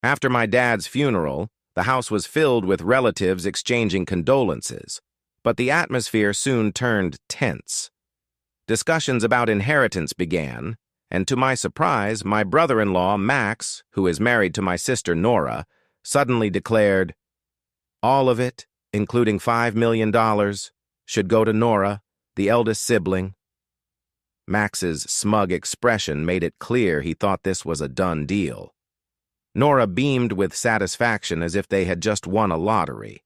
After my dad's funeral, the house was filled with relatives exchanging condolences, but the atmosphere soon turned tense. Discussions about inheritance began, and to my surprise, my brother-in-law, Max, who is married to my sister Nora, suddenly declared, "All of it, including $5 million, should go to Nora, the eldest sibling." Max's smug expression made it clear he thought this was a done deal. Nora beamed with satisfaction as if they had just won a lottery.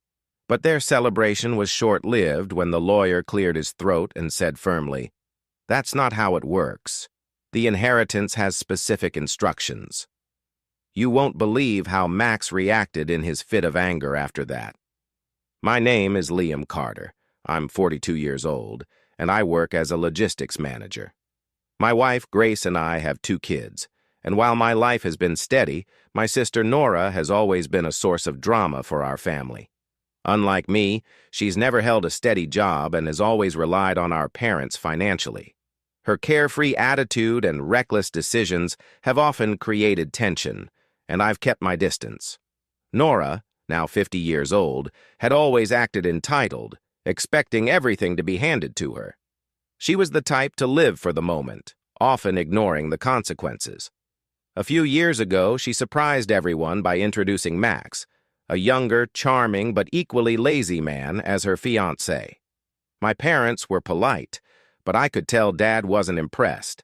But their celebration was short-lived when the lawyer cleared his throat and said firmly, "That's not how it works. The inheritance has specific instructions." You won't believe how Max reacted in his fit of anger after that. My name is Liam Carter. I'm 42 years old, and I work as a logistics manager. My wife, Grace, and I have 2 kids, and while my life has been steady, my sister Nora has always been a source of drama for our family. Unlike me, she's never held a steady job and has always relied on our parents financially. Her carefree attitude and reckless decisions have often created tension, and I've kept my distance. Nora, now 50 years old, had always acted entitled, expecting everything to be handed to her. She was the type to live for the moment, often ignoring the consequences. A few years ago, she surprised everyone by introducing Max, a younger, charming, but equally lazy man, as her fiancé. My parents were polite, but I could tell Dad wasn't impressed.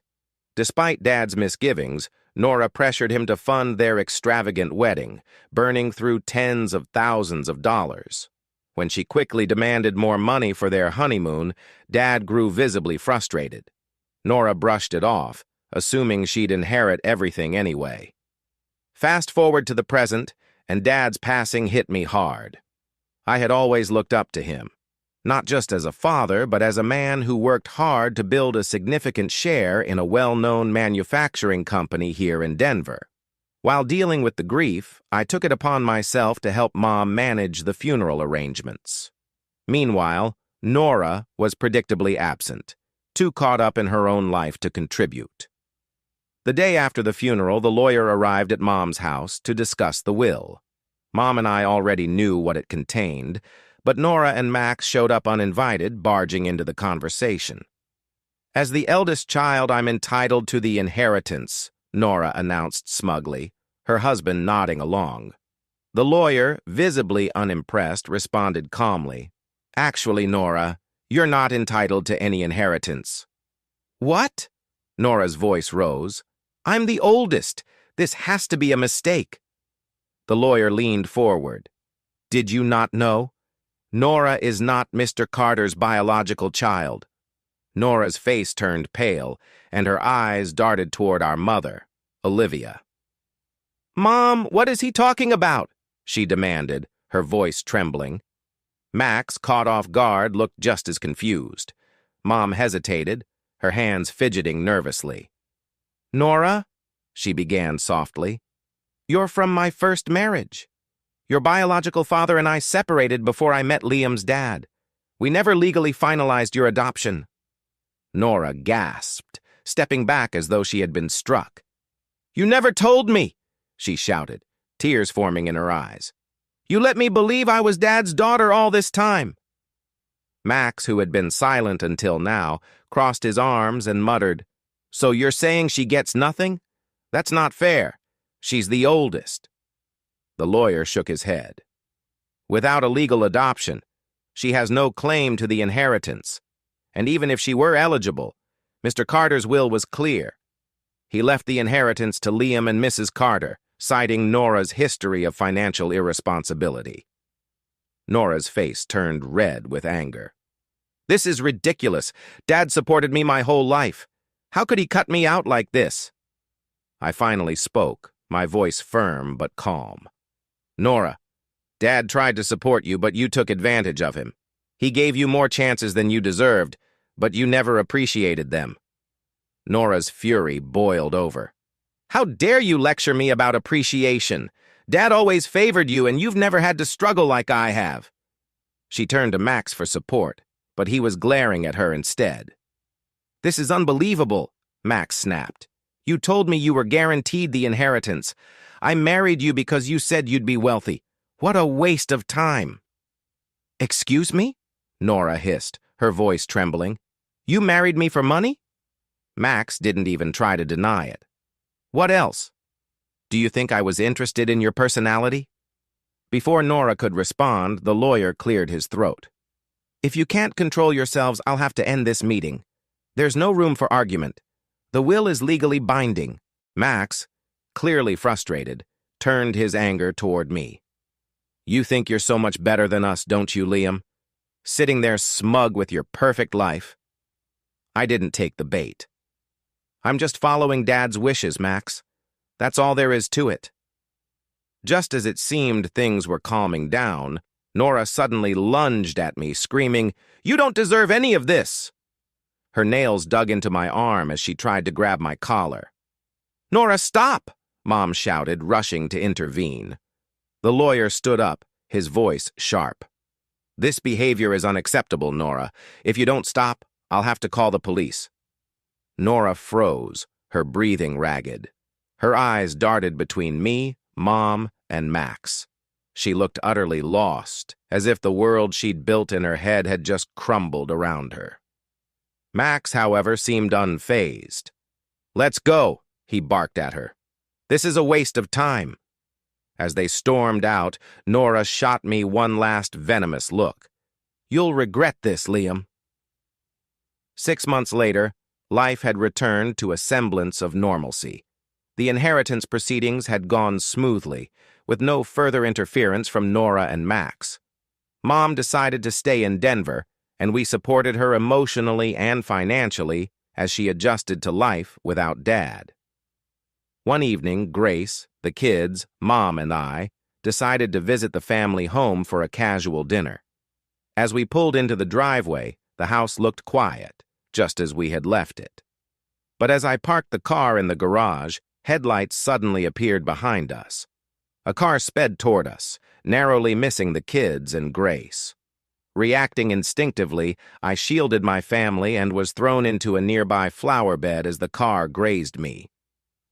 Despite Dad's misgivings, Nora pressured him to fund their extravagant wedding, burning through tens of thousands of dollars. When she quickly demanded more money for their honeymoon, Dad grew visibly frustrated. Nora brushed it off, assuming she'd inherit everything anyway. Fast forward to the present, and Dad's passing hit me hard. I had always looked up to him, not just as a father, but as a man who worked hard to build a significant share in a well-known manufacturing company here in Denver. While dealing with the grief, I took it upon myself to help Mom manage the funeral arrangements. Meanwhile, Nora was predictably absent, too caught up in her own life to contribute. The day after the funeral, the lawyer arrived at Mom's house to discuss the will. Mom and I already knew what it contained, but Nora and Max showed up uninvited, barging into the conversation. "As the eldest child, I'm entitled to the inheritance," Nora announced smugly, her husband nodding along. The lawyer, visibly unimpressed, responded calmly, "Actually, Nora, you're not entitled to any inheritance." "What?" Nora's voice rose. "I'm the oldest. This has to be a mistake." The lawyer leaned forward. "Did you not know? Nora is not Mr. Carter's biological child." Nora's face turned pale, and her eyes darted toward our mother, Olivia. "Mom, what is he talking about?" she demanded, her voice trembling. Max, caught off guard, looked just as confused. Mom hesitated, her hands fidgeting nervously. "Nora," she began softly, "you're from my first marriage. Your biological father and I separated before I met Liam's dad. We never legally finalized your adoption." Nora gasped, stepping back as though she had been struck. "You never told me!" she shouted, tears forming in her eyes. "You let me believe I was Dad's daughter all this time." Max, who had been silent until now, crossed his arms and muttered, "So you're saying she gets nothing? That's not fair. She's the oldest." The lawyer shook his head. "Without a legal adoption, she has no claim to the inheritance. And even if she were eligible, Mr. Carter's will was clear. He left the inheritance to Liam and Mrs. Carter, citing Nora's history of financial irresponsibility." Nora's face turned red with anger. "This is ridiculous. Dad supported me my whole life. How could he cut me out like this?" I finally spoke, my voice firm but calm. "Nora, Dad tried to support you, but you took advantage of him. He gave you more chances than you deserved, but you never appreciated them." Nora's fury boiled over. "How dare you lecture me about appreciation? Dad always favored you, and you've never had to struggle like I have." She turned to Max for support, but he was glaring at her instead. "This is unbelievable," Max snapped. "You told me you were guaranteed the inheritance. I married you because you said you'd be wealthy. What a waste of time." "Excuse me?" Nora hissed, her voice trembling. "You married me for money?" Max didn't even try to deny it. "What else? Do you think I was interested in your personality?" Before Nora could respond, the lawyer cleared his throat. "If you can't control yourselves, I'll have to end this meeting. There's no room for argument. The will is legally binding." Max, clearly frustrated, turned his anger toward me. "You think you're so much better than us, don't you, Liam? Sitting there smug with your perfect life." I didn't take the bait. "I'm just following Dad's wishes, Max. That's all there is to it." Just as it seemed things were calming down, Nora suddenly lunged at me, screaming, "You don't deserve any of this!" Her nails dug into my arm as she tried to grab my collar. "Nora, stop!" Mom shouted, rushing to intervene. The lawyer stood up, his voice sharp. "This behavior is unacceptable, Nora. If you don't stop, I'll have to call the police." Nora froze, her breathing ragged. Her eyes darted between me, Mom, and Max. She looked utterly lost, as if the world she'd built in her head had just crumbled around her. Max, however, seemed unfazed. "Let's go," he barked at her. "This is a waste of time." As they stormed out, Nora shot me one last venomous look. "You'll regret this, Liam." 6 months later, life had returned to a semblance of normalcy. The inheritance proceedings had gone smoothly, with no further interference from Nora and Max. Mom decided to stay in Denver, and we supported her emotionally and financially as she adjusted to life without Dad. One evening, Grace, the kids, Mom, and I decided to visit the family home for a casual dinner. As we pulled into the driveway, the house looked quiet, just as we had left it. But as I parked the car in the garage, headlights suddenly appeared behind us. A car sped toward us, narrowly missing the kids and Grace. Reacting instinctively, I shielded my family and was thrown into a nearby flower bed as the car grazed me.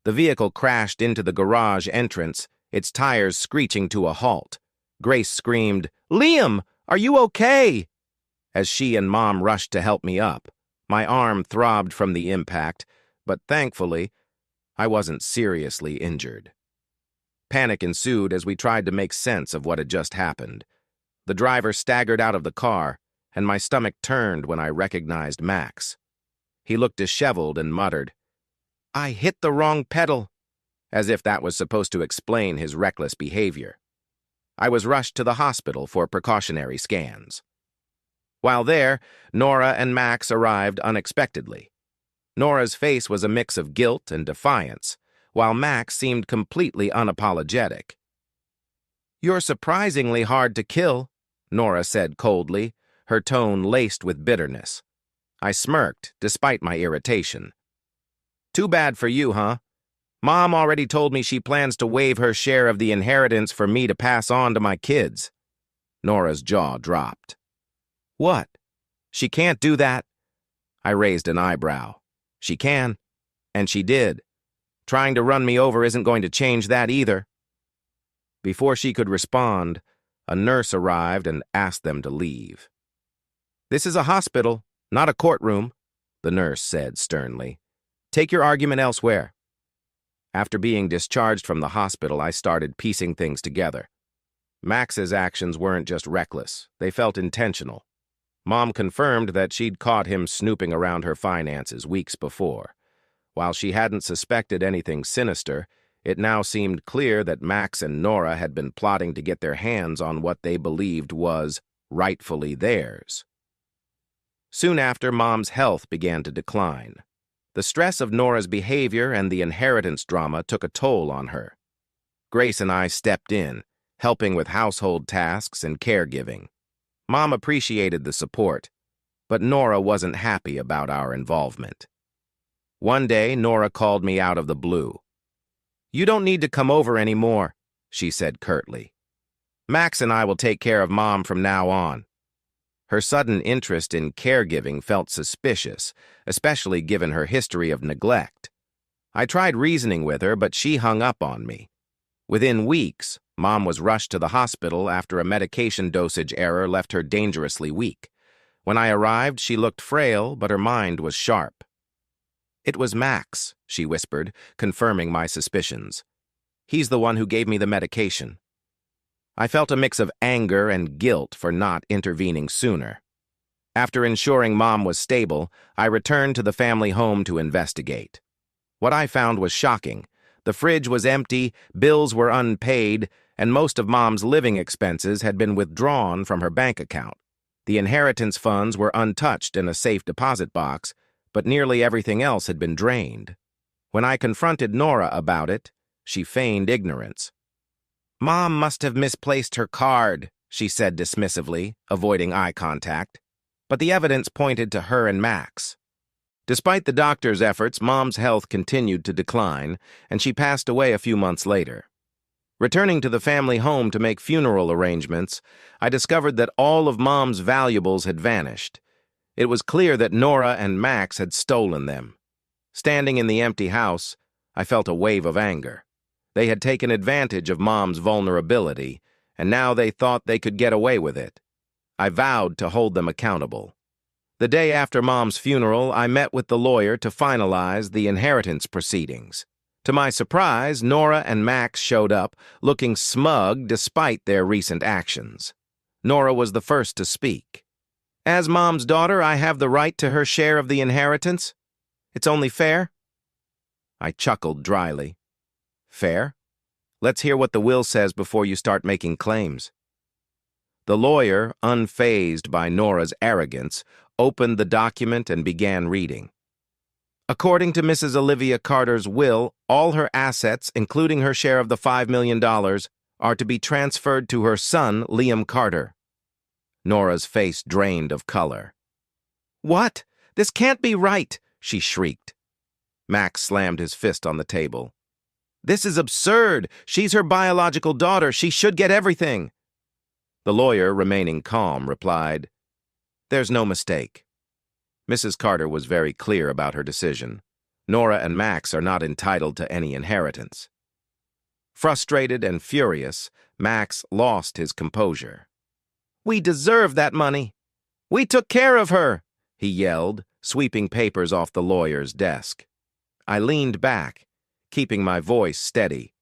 The vehicle crashed into the garage entrance, its tires screeching to a halt. Grace screamed, "Liam, are you okay?" As she and Mom rushed to help me up. My arm throbbed from the impact, but thankfully, I wasn't seriously injured. Panic ensued as we tried to make sense of what had just happened. The driver staggered out of the car, and my stomach turned when I recognized Max. He looked disheveled and muttered, "I hit the wrong pedal," as if that was supposed to explain his reckless behavior. I was rushed to the hospital for precautionary scans. While there, Nora and Max arrived unexpectedly. Nora's face was a mix of guilt and defiance, while Max seemed completely unapologetic. "You're surprisingly hard to kill," Nora said coldly, her tone laced with bitterness. I smirked, despite my irritation. "Too bad for you, huh? Mom already told me she plans to waive her share of the inheritance for me to pass on to my kids." Nora's jaw dropped. "What? She can't do that?" I raised an eyebrow. "She can, and she did. Trying to run me over isn't going to change that either." Before she could respond, a nurse arrived and asked them to leave. "This is a hospital, not a courtroom," the nurse said sternly. "Take your argument elsewhere." After being discharged from the hospital, I started piecing things together. Max's actions weren't just reckless, they felt intentional. Mom confirmed that she'd caught him snooping around her finances weeks before. While she hadn't suspected anything sinister, it now seemed clear that Max and Nora had been plotting to get their hands on what they believed was rightfully theirs. Soon after, Mom's health began to decline. The stress of Nora's behavior and the inheritance drama took a toll on her. Grace and I stepped in, helping with household tasks and caregiving. Mom appreciated the support, but Nora wasn't happy about our involvement. One day, Nora called me out of the blue. "You don't need to come over anymore," she said curtly. "Max and I will take care of Mom from now on." Her sudden interest in caregiving felt suspicious, especially given her history of neglect. I tried reasoning with her, but she hung up on me. Within weeks, Mom was rushed to the hospital after a medication dosage error left her dangerously weak. When I arrived, she looked frail, but her mind was sharp. "It was Max," she whispered, confirming my suspicions. "He's the one who gave me the medication." I felt a mix of anger and guilt for not intervening sooner. After ensuring Mom was stable, I returned to the family home to investigate. What I found was shocking. The fridge was empty, bills were unpaid, and most of Mom's living expenses had been withdrawn from her bank account. The inheritance funds were untouched in a safe deposit box, but nearly everything else had been drained. When I confronted Nora about it, she feigned ignorance. "Mom must have misplaced her card," she said dismissively, avoiding eye contact. But the evidence pointed to her and Max. Despite the doctor's efforts, Mom's health continued to decline, and she passed away a few months later. Returning to the family home to make funeral arrangements, I discovered that all of Mom's valuables had vanished. It was clear that Nora and Max had stolen them. Standing in the empty house, I felt a wave of anger. They had taken advantage of Mom's vulnerability, and now they thought they could get away with it. I vowed to hold them accountable. The day after Mom's funeral, I met with the lawyer to finalize the inheritance proceedings. To my surprise, Nora and Max showed up, looking smug despite their recent actions. Nora was the first to speak. "As Mom's daughter, I have the right to her share of the inheritance. It's only fair." I chuckled dryly. "Fair? Let's hear what the will says before you start making claims." The lawyer, unfazed by Nora's arrogance, opened the document and began reading. "According to Mrs. Olivia Carter's will, all her assets, including her share of the $5 million, are to be transferred to her son, Liam Carter." Nora's face drained of color. "What? This can't be right," she shrieked. Max slammed his fist on the table. "This is absurd. She's her biological daughter. She should get everything." The lawyer, remaining calm, replied, "There's no mistake." Mrs. Carter was very clear about her decision. Nora and Max are not entitled to any inheritance. Frustrated and furious, Max lost his composure. "We deserve that money. We took care of her," he yelled, sweeping papers off the lawyer's desk. I leaned back, keeping my voice steady.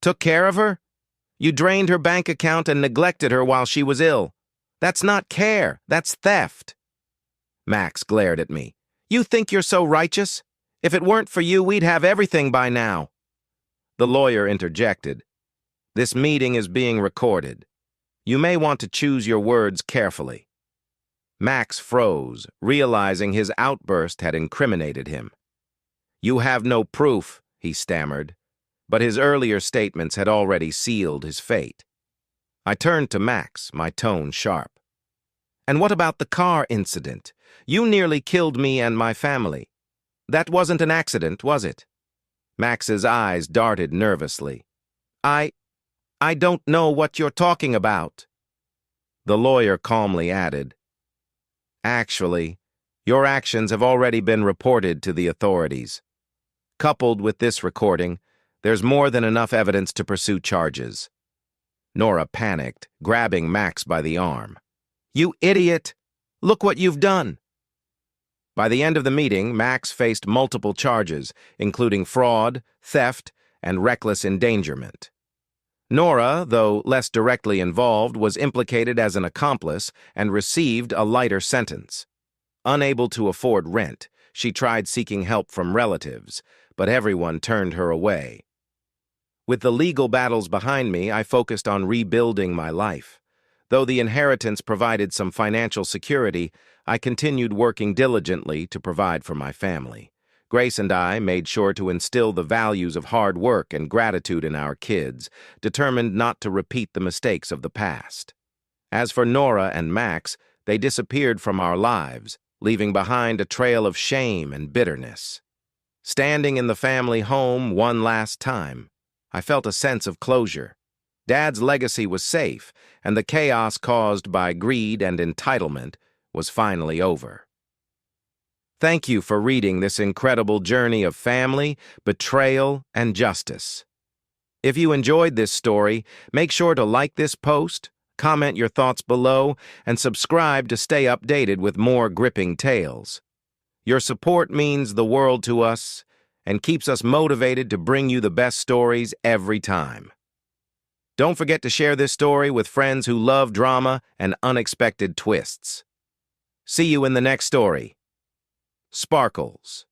"Took care of her? You drained her bank account and neglected her while she was ill. That's not care, that's theft." Max glared at me. "You think you're so righteous? If it weren't for you, we'd have everything by now." The lawyer interjected. "This meeting is being recorded. You may want to choose your words carefully." Max froze, realizing his outburst had incriminated him. "You have no proof," he stammered, but his earlier statements had already sealed his fate. I turned to Max, my tone sharp. "And what about the car incident? You nearly killed me and my family. That wasn't an accident, was it?" Max's eyes darted nervously. I don't know what you're talking about." The lawyer calmly added, "Actually, your actions have already been reported to the authorities. Coupled with this recording, there's more than enough evidence to pursue charges." Nora panicked, grabbing Max by the arm. "You idiot! Look what you've done!" By the end of the meeting, Max faced multiple charges, including fraud, theft, and reckless endangerment. Nora, though less directly involved, was implicated as an accomplice and received a lighter sentence. Unable to afford rent, she tried seeking help from relatives, but everyone turned her away. With the legal battles behind me, I focused on rebuilding my life. Though the inheritance provided some financial security, I continued working diligently to provide for my family. Grace and I made sure to instill the values of hard work and gratitude in our kids, determined not to repeat the mistakes of the past. As for Nora and Max, they disappeared from our lives, leaving behind a trail of shame and bitterness. Standing in the family home one last time, I felt a sense of closure. Dad's legacy was safe, and the chaos caused by greed and entitlement was finally over. Thank you for reading this incredible journey of family, betrayal, and justice. If you enjoyed this story, make sure to like this post, comment your thoughts below, and subscribe to stay updated with more gripping tales. Your support means the world to us and keeps us motivated to bring you the best stories every time. Don't forget to share this story with friends who love drama and unexpected twists. See you in the next story. Sparkles.